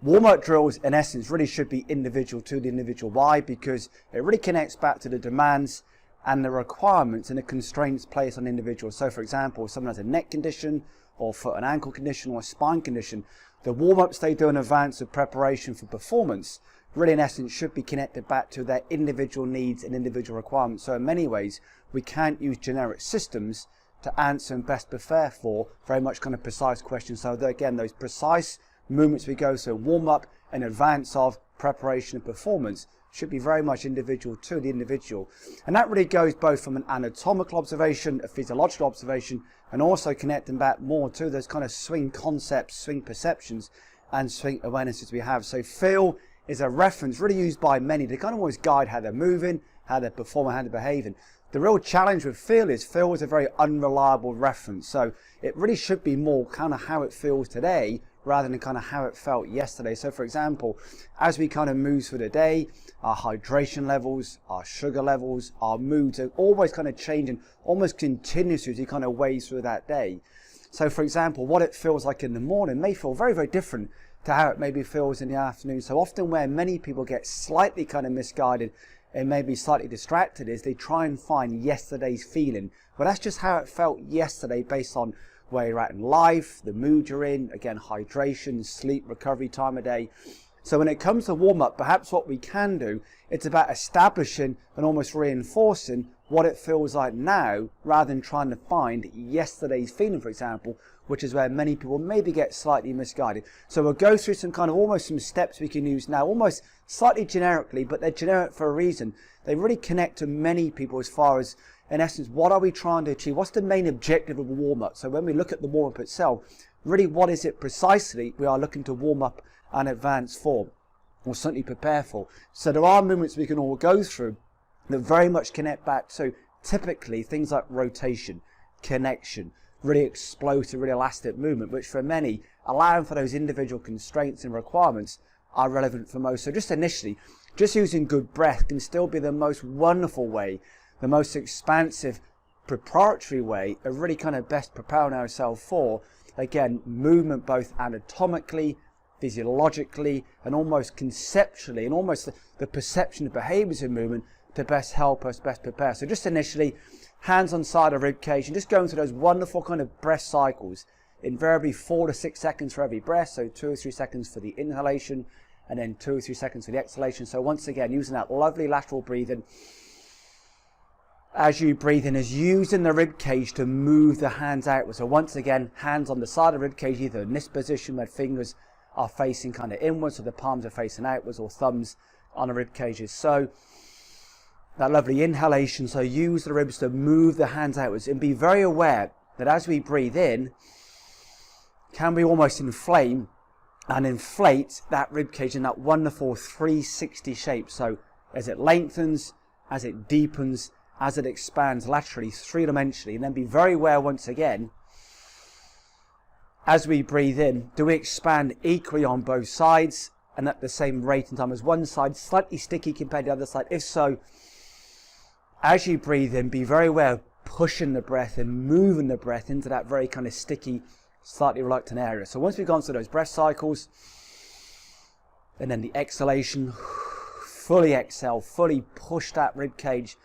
Warm-up drills, in essence, really should be individual to the individual. Why? Because it really connects back to the demands and the requirements and the constraints placed on individuals. So, for example, if someone has a neck condition or foot and ankle condition or a spine condition, the warm-ups they do in advance of preparation for performance really, in essence, should be connected back to their individual needs and individual requirements. So in many ways, we can't use generic systems to answer and best prepare for very much kind of precise questions. So again, those precise movements we go through, warm up in advance of preparation and performance, should be very much individual to the individual. And that really goes both from an anatomical observation, a physiological observation, and also connecting back more to those kind of swing concepts, swing perceptions, and swing awarenesses we have. So feel is a reference really used by many to kind of always guide how they're moving, how they're performing, how they're behaving. The real challenge with feel is a very unreliable reference. So it really should be more kind of how it feels today rather than kind of how it felt yesterday. So for example, as we kind of move through the day, our hydration levels, our sugar levels, our moods are always kind of changing almost continuously as you kind of wade through that day. So for example, what it feels like in the morning may feel very, very different to how it maybe feels in the afternoon. So often where many people get slightly kind of misguided and maybe slightly distracted is they try and find yesterday's feeling. But that's just how it felt yesterday based on where you're at in life, the mood you're in, again, hydration, sleep, recovery, time of day. So when it comes to warm-up, perhaps what we can do, it's about establishing and almost reinforcing what it feels like now rather than trying to find yesterday's feeling, for example, which is where many people maybe get slightly misguided. So we'll go through some kind of almost some steps we can use now, almost slightly generically, but they're generic for a reason. They really connect to many people as far as, in essence, what are we trying to achieve? What's the main objective of a warm-up? So when we look at the warm-up itself, really what is it precisely we are looking to warm up and advance for, or certainly prepare for? So there are movements we can all go through that very much connect back to typically things like rotation, connection, really explosive, really elastic movement, which for many, allowing for those individual constraints and requirements, are relevant for most. So just initially, just using good breath can still be the most wonderful way, the most expansive, preparatory way of really kind of best preparing ourselves for, again, movement both anatomically, physiologically, and almost conceptually, and almost the perception of behaviors in movement to best help us best prepare. So just initially, hands on side of rib cage, and just going through those wonderful kind of breath cycles, invariably 4 to 6 seconds for every breath, so 2 or 3 seconds for the inhalation, and then 2 or 3 seconds for the exhalation. So once again, using that lovely lateral breathing. As you breathe in, is using the rib cage to move the hands outwards. So once again, hands on the side of the rib cage, either in this position where fingers are facing kind of inwards, or the palms are facing outwards, or thumbs on the rib cages. So that lovely inhalation, so use the ribs to move the hands outwards, and be very aware that as we breathe in, can we almost inflame and inflate that rib cage in that wonderful 360 shape. So as it lengthens, as it deepens, as it expands laterally, three-dimensionally, and then be very aware once again, as we breathe in, do we expand equally on both sides and at the same rate and time as one side, slightly sticky compared to the other side? If so, as you breathe in, be very aware of pushing the breath and moving the breath into that very kind of sticky, slightly reluctant area. So once we've gone through those breath cycles, and then the exhalation, fully exhale, fully push that rib cage,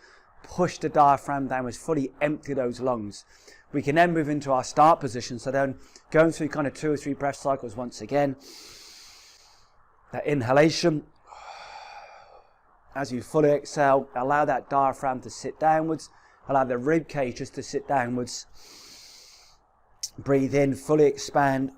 push the diaphragm downwards, fully empty those lungs. We can then move into our start position. So then going through kind of 2 or 3 breath cycles once again. That inhalation. As you fully exhale, allow that diaphragm to sit downwards. Allow the rib cage just to sit downwards. Breathe in, fully expand,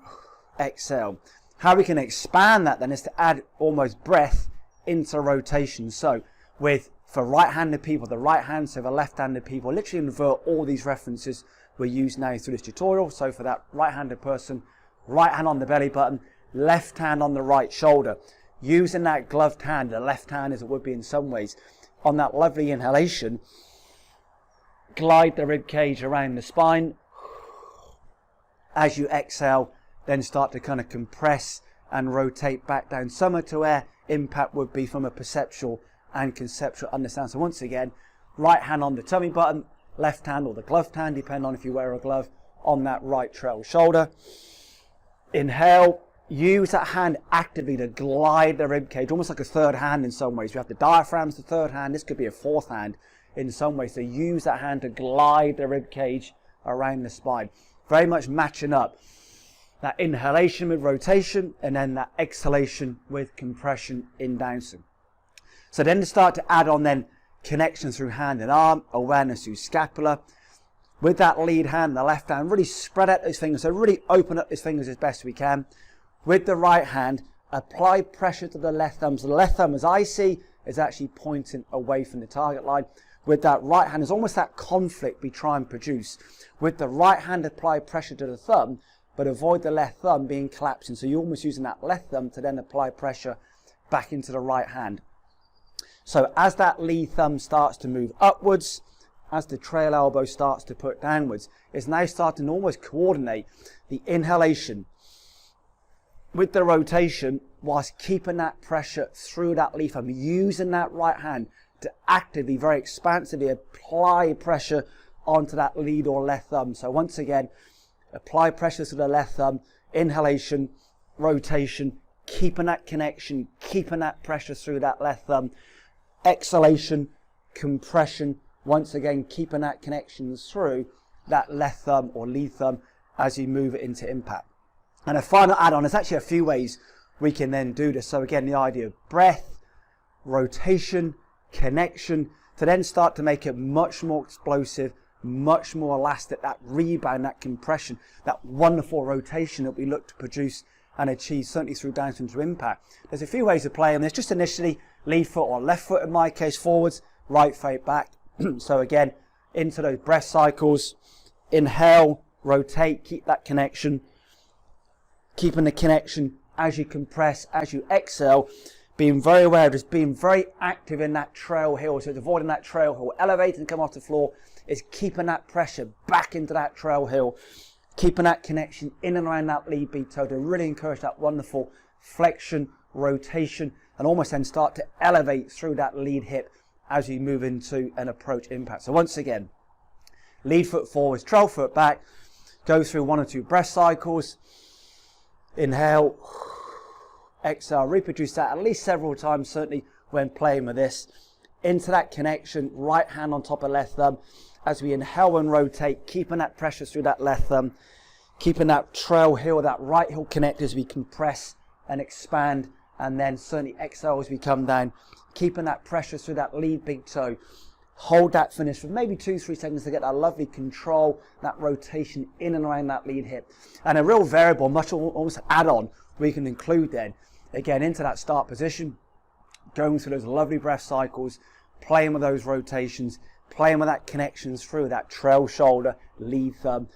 exhale. How we can expand that then is to add almost breath into rotation. So for right-handed people, the right hand, so for left-handed people, literally invert all these references we use now through this tutorial. So for that right-handed person, right hand on the belly button, left hand on the right shoulder. Using that gloved hand, the left hand as it would be in some ways, on that lovely inhalation, glide the rib cage around the spine. As you exhale, then start to kind of compress and rotate back down, somewhere to where impact would be from a perceptual and conceptual understanding. So once again, right hand on the tummy button, left hand or the gloved hand, depending on if you wear a glove, on that right trail shoulder. Inhale, use that hand actively to glide the rib cage, almost like a third hand in some ways. We have the diaphragm's the third hand. This could be a fourth hand in some ways. So use that hand to glide the rib cage around the spine. Very much matching up that inhalation with rotation and then that exhalation with compression in downswing. So then to start to add on then connection through hand and arm, awareness through scapula. With that lead hand, the left hand, really spread out those fingers. So really open up those fingers as best we can. With the right hand, apply pressure to the left thumb. So the left thumb, as I see, is actually pointing away from the target line. With that right hand, there's almost that conflict we try and produce. With the right hand, apply pressure to the thumb, but avoid the left thumb being collapsing. So you're almost using that left thumb to then apply pressure back into the right hand. So as that lead thumb starts to move upwards, as the trail elbow starts to put downwards, it's now starting to almost coordinate the inhalation with the rotation whilst keeping that pressure through that lead thumb, using that right hand to actively, very expansively apply pressure onto that lead or left thumb. So once again, apply pressure to the left thumb, inhalation, rotation, keeping that connection, keeping that pressure through that left thumb, exhalation, compression, once again keeping that connection through that left thumb or lead thumb as you move it into impact. And a final add-on, there's actually a few ways we can then do this. So again, the idea of breath, rotation, connection, to then start to make it much more explosive, much more elastic, that rebound, that compression, that wonderful rotation that we look to produce and achieve certainly through downswing to impact. There's a few ways of playing this. Just initially, lead foot or left foot in my case forwards, right foot back. So again, into those breath cycles, inhale, rotate, keep that connection, keeping the connection as you compress, as you exhale, being very aware of just being very active in that trail heel. So it's avoiding that trail heel, elevate and come off the floor, is keeping that pressure back into that trail heel, keeping that connection in and around that lead bead toe to really encourage that wonderful flexion, rotation, and almost then start to elevate through that lead hip as you move into an approach impact. So once again, lead foot forwards, trail foot back, go through 1 or 2 breath cycles, inhale, exhale, reproduce that at least several times, certainly when playing with this, into that connection, right hand on top of left thumb, as we inhale and rotate, keeping that pressure through that left thumb, keeping that trail heel, that right heel connected as we compress and expand, and then certainly exhale as we come down, keeping that pressure through that lead big toe. Hold that finish for maybe 2-3 seconds to get that lovely control, that rotation in and around that lead hip. And a real variable, much almost add-on, we can include then, again, into that start position, going through those lovely breath cycles, playing with those rotations, playing with that connections through that trail shoulder, lead thumb.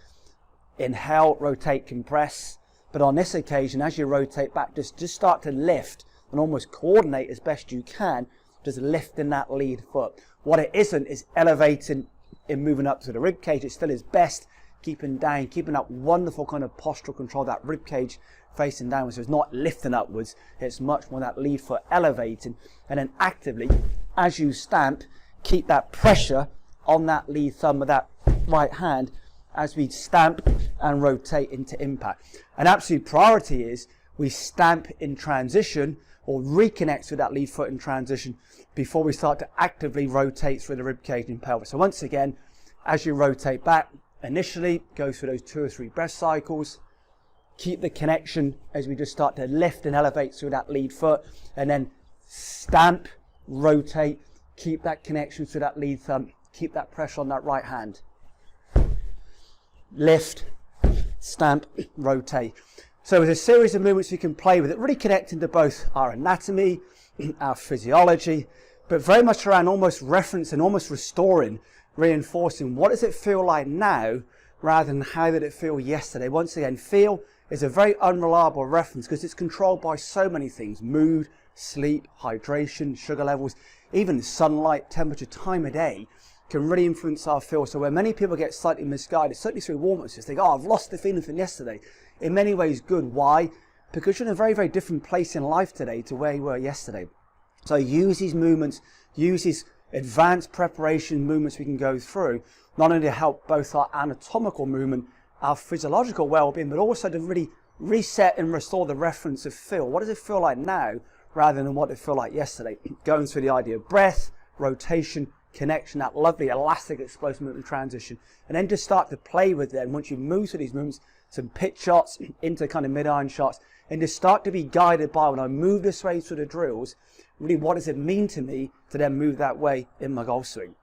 Inhale, rotate, compress. But on this occasion, as you rotate back, just start to lift and almost coordinate as best you can, just lifting that lead foot. What it isn't is elevating and moving up to the rib cage. It still is best keeping down, keeping that wonderful kind of postural control, that rib cage facing downwards. So it's not lifting upwards, it's much more that lead foot elevating. And then actively, as you stamp, keep that pressure on that lead thumb with that right hand as we stamp and rotate into impact. An absolute priority is we stamp in transition or reconnect with that lead foot in transition before we start to actively rotate through the rib cage and pelvis. So once again, as you rotate back, initially go through those 2 or 3 breath cycles, keep the connection as we just start to lift and elevate through that lead foot, and then stamp, rotate, keep that connection through that lead thumb, keep that pressure on that right hand. Lift, stamp, rotate. So there's a series of movements we can play with it, really connecting to both our anatomy, our physiology, but very much around almost referencing, almost restoring, reinforcing what does it feel like now rather than how did it feel yesterday. Once again, feel is a very unreliable reference because it's controlled by so many things: mood, sleep, hydration, sugar levels, even sunlight, temperature, time of day can really influence our feel. So where many people get slightly misguided, certainly through warm-ups, they think, oh, I've lost the feeling from yesterday. In many ways good. Why? Because you're in a very, very different place in life today to where you were yesterday. So use these movements, use these advanced preparation movements we can go through, not only to help both our anatomical movement, our physiological well-being, but also to really reset and restore the reference of feel. What does it feel like now rather than what it felt like yesterday? Going through the idea of breath, rotation, connection, that lovely elastic explosive movement transition, and then just start to play with them once you move through these movements, some pitch shots into kind of mid-iron shots, and just start to be guided by, when I move this way through the drills, really what does it mean to me to then move that way in my golf swing.